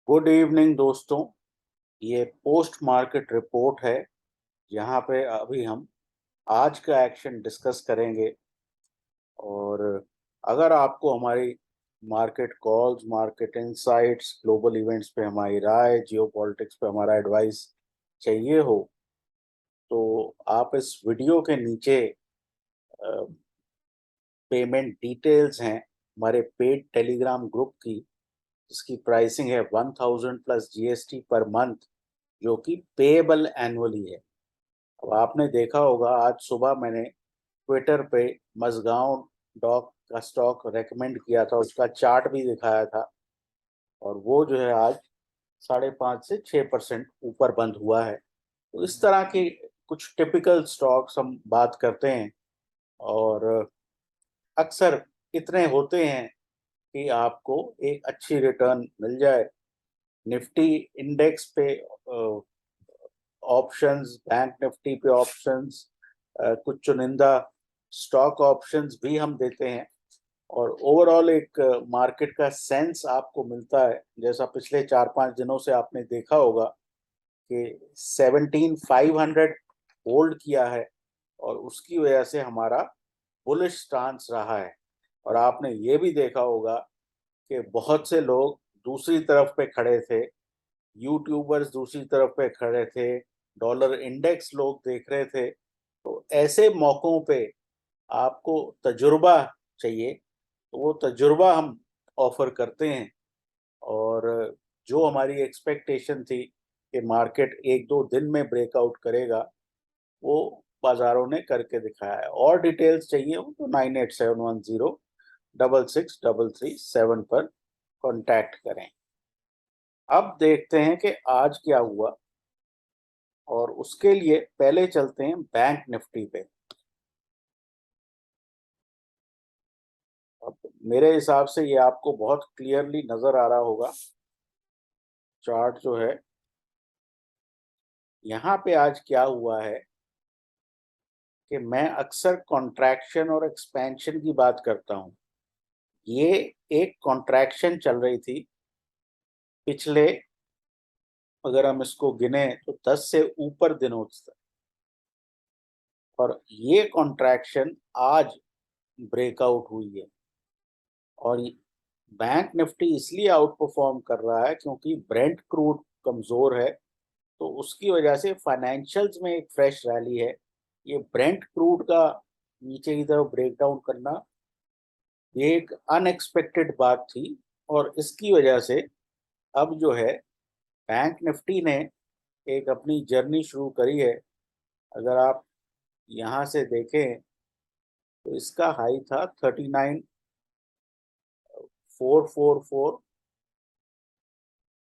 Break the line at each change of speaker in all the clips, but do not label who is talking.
Good evening दोस्तों। ये post market report है। यहाँ पे अभी हम आज का एक्शन डिस्कस करेंगे। और अगर आपको हमारी market calls, market insights, global events पे हमारी राय, जियो पॉलिटिक्स पे हमारा एडवाइस चाहिए हो तो आप इस वीडियो के नीचे पेमेंट डिटेल्स हैं हमारे पेड टेलीग्राम ग्रुप की, जिसकी प्राइसिंग है 1000 प्लस जीएसटी पर मंथ, जो कि पेएबल एनुअली है। अब आपने देखा होगा, आज सुबह मैंने ट्विटर पे मजगांव डॉक का स्टॉक रेकमेंड किया था, उसका चार्ट भी दिखाया था। और वो जो है आज 5.5 से 6% ऊपर बंद हुआ है। तो इस तरह के कुछ टिपिकल स्टॉक्स हम बात करते हैं। और अक्सर इतने होते हैं कि आपको एक अच्छी रिटर्न मिल जाए। निफ्टी इंडेक्स पे ऑप्शंस, बैंक निफ्टी पे ऑप्शंस, कुछ चुनिंदा स्टॉक ऑप्शंस भी हम देते हैं। और ओवरऑल एक मार्केट का सेंस आपको मिलता है। जैसा पिछले 4-5 दिनों से आपने देखा होगा कि 17,500 होल्ड किया है, और उसकी वजह से हमारा बुलिश स्टांस रहा है। और आपने ये भी देखा होगा कि बहुत से लोग दूसरी तरफ पे खड़े थे, यूट्यूबर्स दूसरी तरफ पे खड़े थे, डॉलर इंडेक्स लोग देख रहे थे। तो ऐसे मौकों पे आपको तजुर्बा चाहिए, तो वो तजुर्बा हम ऑफर करते हैं। और जो हमारी एक्सपेक्टेशन थी कि मार्केट 1-2 दिन में ब्रेकआउट करेगा, वो बाजारों ने करके दिखाया है। और डिटेल्स चाहिए हो तो 9871066337 पर कांटेक्ट करें। अब देखते हैं कि आज क्या हुआ, और उसके लिए पहले चलते हैं बैंक निफ्टी पे। अब मेरे हिसाब से ये आपको बहुत क्लियरली नजर आ रहा होगा, चार्ट जो है। यहाँ पे आज क्या हुआ है कि मैं अक्सर कॉन्ट्रैक्शन और एक्सपेंशन की बात करता हूँ। ये एक कॉन्ट्रैक्शन चल रही थी पिछले, अगर हम इसको गिने तो 10 से ऊपर दिनों तक। और ये कॉन्ट्रैक्शन आज ब्रेकआउट हुई है। और बैंक निफ्टी इसलिए आउट परफॉर्म कर रहा है क्योंकि ब्रेंट क्रूड कमजोर है। तो उसकी वजह से फाइनेंशियल्स में एक फ्रेश रैली है। ये ब्रेंट क्रूड का नीचे की तरफ ब्रेकडाउन करना, ये एक अनएक्सपेक्टेड बात थी। और इसकी वजह से अब जो है, बैंक निफ्टी ने एक अपनी जर्नी शुरू करी है। अगर आप यहाँ से देखें तो इसका हाई था 39,444।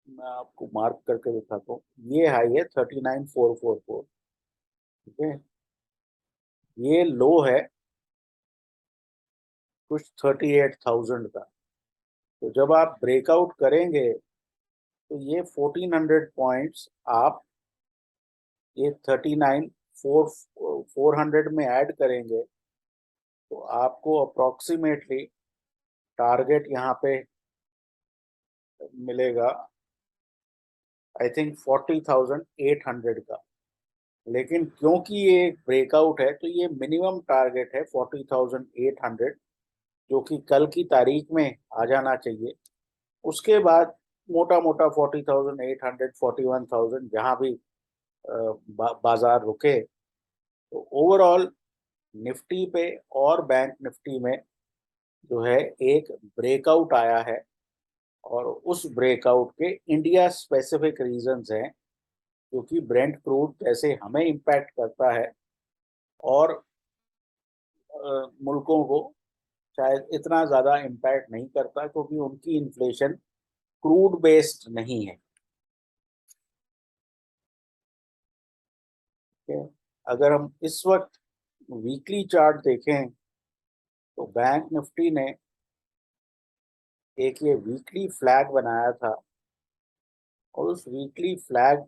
मैं आपको मार्क करके दिखाता हूँ, ये हाई है 39,444। ठीक है, ये लो है कुछ 38,000 का। तो जब आप ब्रेकआउट करेंगे तो ये 1400 पॉइंट्स आप ये 39,400 में ऐड करेंगे, तो आपको अप्रोक्सीमेटली टारगेट यहाँ पे मिलेगा, आई थिंक 40,800 का। लेकिन क्योंकि ये एक ब्रेकआउट है, तो ये मिनिमम टारगेट है 40,800, जो कि कल की तारीख में आ जाना चाहिए। उसके बाद मोटा मोटा 40,800, 41,000, जहाँ भी बाजार रुके। तो ओवरऑल निफ्टी पे और बैंक निफ्टी में जो है एक ब्रेकआउट आया है। और उस ब्रेकआउट के इंडिया स्पेसिफिक रीजंस हैं, क्योंकि ब्रेंट क्रूड जैसे हमें इम्पैक्ट करता है, और मुल्कों को शायद इतना ज़्यादा इम्पैक्ट नहीं करता, क्योंकि उनकी इन्फ्लेशन क्रूड बेस्ड नहीं है। ठीक है? अगर हम इस वक्त वीकली चार्ट देखें तो बैंक निफ्टी ने एक ये वीकली फ्लैग बनाया था, और उस वीकली फ्लैग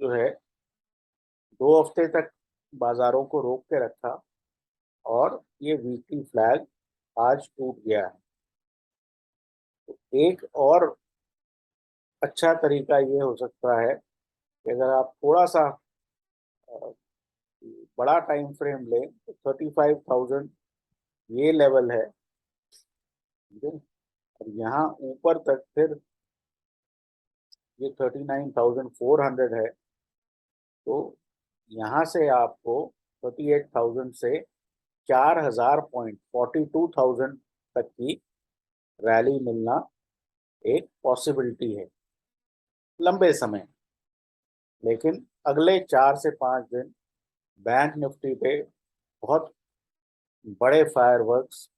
जो है 2 हफ्ते तक बाजारों को रोक के रखा। और ये वीकली फ्लैग आज टूट गया है। तो एक और अच्छा तरीका ये हो सकता है कि अगर आप थोड़ा सा अ, बड़ा टाइम फ्रेम लें तो 35,000 ये लेवल है, ठीक है। और यहाँ ऊपर तक फिर ये 39,400 है, तो यहाँ से आपको 38,000 से 4,000 पॉइंट 42,000 तक की रैली मिलना एक पॉसिबिलिटी है लंबे समय। लेकिन अगले 4 से 5 दिन बैंक निफ्टी पे बहुत बड़े फायरवर्क्स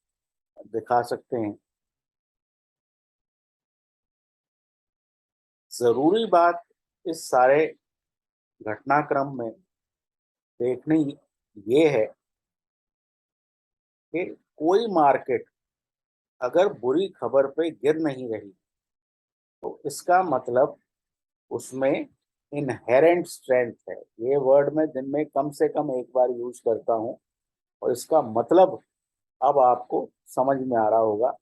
दिखा सकते हैं। जरूरी बात इस सारे घटनाक्रम में देखनी ये है कि कोई मार्केट अगर बुरी खबर पे गिर नहीं रही तो इसका मतलब उसमें इनहेरेंट स्ट्रेंथ है। ये वर्ड मैं दिन में कम से कम एक बार यूज करता हूँ, और इसका मतलब अब आपको समझ में आ रहा होगा।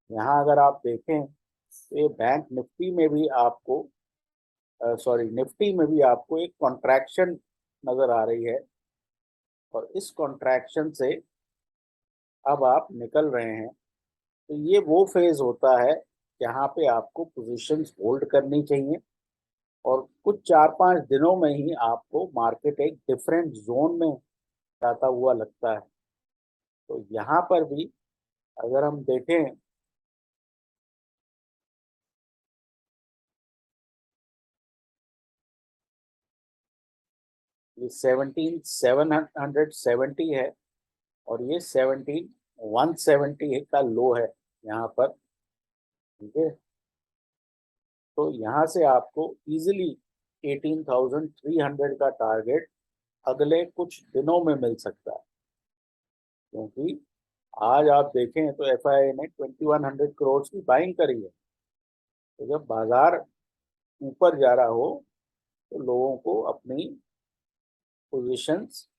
यहाँ अगर आप देखें तो ये बैंक निफ्टी में भी आपको सॉरी निफ्टी में भी आपको एक कॉन्ट्रैक्शन नजर आ रही है, और इस कॉन्ट्रैक्शन से अब आप निकल रहे हैं। तो ये वो फेज होता है जहाँ पे आपको पोजीशंस होल्ड करनी चाहिए, और कुछ 4 5 दिनों में ही आपको मार्केट एक डिफरेंट जोन में जाता हुआ लगता है। तो यहाँ पर भी अगर हम देखें, ये 17,770 है, और ये 17,170 का लो है यहाँ पर, ठीक है। तो यहाँ से आपको इजीली 18,300 का टारगेट अगले कुछ दिनों में मिल सकता है, क्योंकि आज आप देखें तो एफआईआई ने 2,100 करोड़ की बाइंग करी है। तो जब बाजार ऊपर जा रहा हो तो लोगों को अपनी पोजीशंस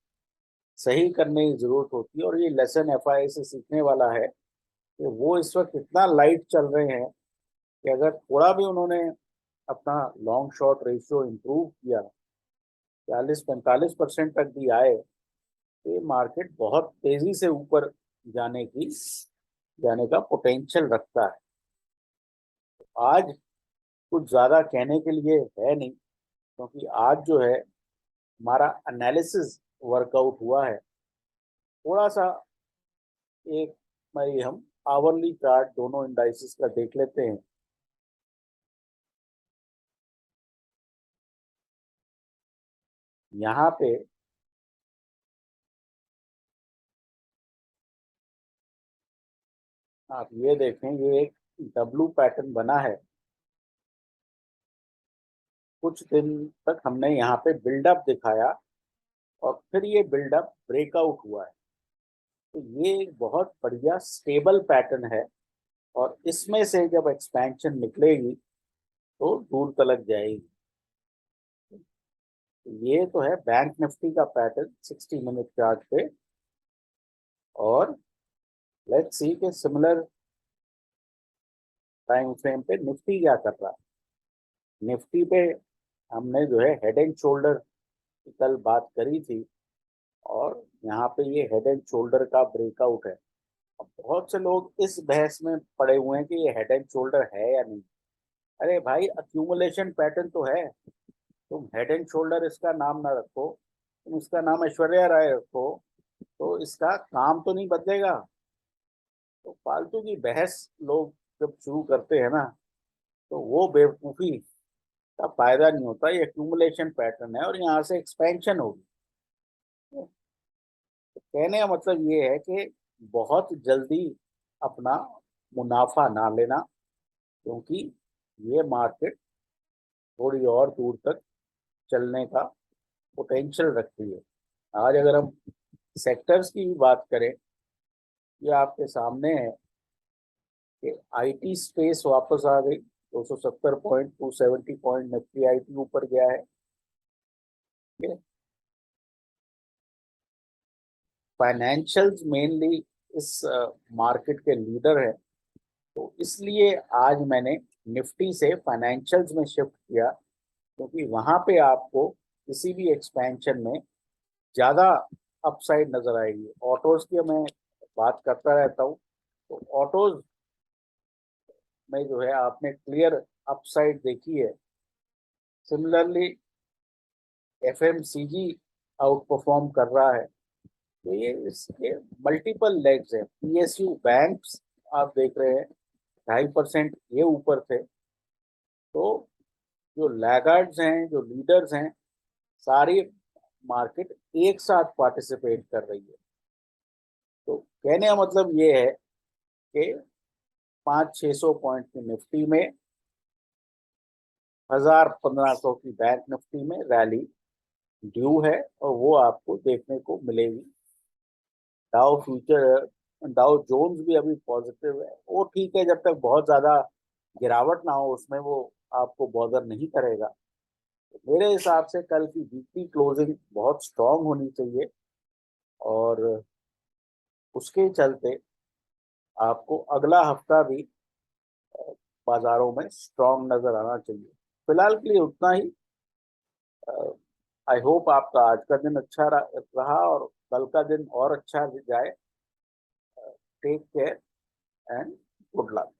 सही करने की जरूरत होती है, और ये लेसन एफआईआई से सीखने वाला है कि वो इस वक्त इतना लाइट चल रहे हैं कि अगर थोड़ा भी उन्होंने अपना लॉन्ग शॉर्ट रेशियो इंप्रूव किया, 40 45% तक भी आए, तो ये मार्केट बहुत तेजी से ऊपर जाने की जाने का पोटेंशियल रखता है। आज कुछ ज्यादा कहने के लिए है नहीं, क्योंकि आज जो है हमारा एनालिसिस वर्कआउट हुआ है। थोड़ा सा एक भाई हम आवरली चार्ट दोनों इंडाइसिस का देख लेते हैं। यहाँ पे आप ये देखें, ये एक डब्लू पैटर्न बना है। कुछ दिन तक हमने यहाँ पे बिल्डअप दिखाया, और फिर ये बिल्डअप ब्रेकआउट हुआ है। तो ये एक बहुत बढ़िया स्टेबल पैटर्न है, और इसमें से जब एक्सपेंशन निकलेगी तो दूर तलक जाएगी। तो ये तो है बैंक निफ्टी का पैटर्न 60 मिनट चार्ट पे। और लेट्स सी के सिमिलर टाइम फ्रेम पे निफ्टी क्या कर रहा है। निफ्टी पे हमने जो है हेड एंड शोल्डर की कल बात करी थी, और यहाँ पे ये हेड एंड शोल्डर का ब्रेकआउट है। अब बहुत से लोग इस बहस में पड़े हुए हैं कि ये हेड एंड शोल्डर है या नहीं। अरे भाई, अक्यूमुलेशन पैटर्न तो है। तुम हेड एंड शोल्डर इसका नाम ना रखो, तुम इसका नाम ऐश्वर्या राय रखो, तो इसका काम तो नहीं बदलेगा। तो फालतू की बहस लोग जब शुरू करते हैं ना, तो वो बेवकूफी का फायदा नहीं होता। ये एक्यूमुलेशन पैटर्न है, और यहाँ से एक्सपेंशन होगी। तो कहने का मतलब ये है कि बहुत जल्दी अपना मुनाफा ना लेना, क्योंकि ये मार्केट थोड़ी और दूर तक चलने का पोटेंशियल रखती है। आज अगर हम सेक्टर्स की भी बात करें, ये आपके सामने है कि आईटी स्पेस वापस आ गई। 270 पॉइंट 270 पॉइंट निफ्टी आईटी ऊपर गया है। फाइनेंशियल्स मेनली इस मार्केट के लीडर है, तो इसलिए आज मैंने निफ्टी से फाइनेंशियल्स में शिफ्ट किया, क्योंकि वहां पे आपको किसी भी एक्सपेंशन में ज्यादा अपसाइड नजर आएगी। ऑटोज की मैं बात करता रहता हूँ, तो ऑटोज में जो है आपने क्लियर अपसाइड देखी है। सिमिलरली एफएमसीजी आउट परफॉर्म कर रहा है। तो ये इसके मल्टीपल लेग्स हैं। पीएसयू बैंक्स आप देख रहे हैं 2.5% ये ऊपर थे। तो जो लैगार्ड्स हैं, जो लीडर्स हैं, सारी मार्केट एक साथ पार्टिसिपेट कर रही है। तो कहने का मतलब ये है कि 500-600 पॉइंट की निफ्टी में, 1000-1500 की बैंक निफ्टी में रैली ड्यू है, और वो आपको देखने को मिलेगी। डाउ जोन्स भी अभी पॉजिटिव है, वो ठीक है, जब तक बहुत ज्यादा गिरावट ना हो उसमें वो आपको बॉदर नहीं करेगा। तो मेरे हिसाब से कल की वीकली क्लोजिंग बहुत स्ट्रांग होनी चाहिए, और उसके चलते आपको अगला हफ्ता भी बाजारों में स्ट्रांग नजर आना चाहिए। फिलहाल के लिए उतना ही। आई होप आपका आज का दिन अच्छा रहा और कल का दिन और अच्छा जाए। Take care and good luck.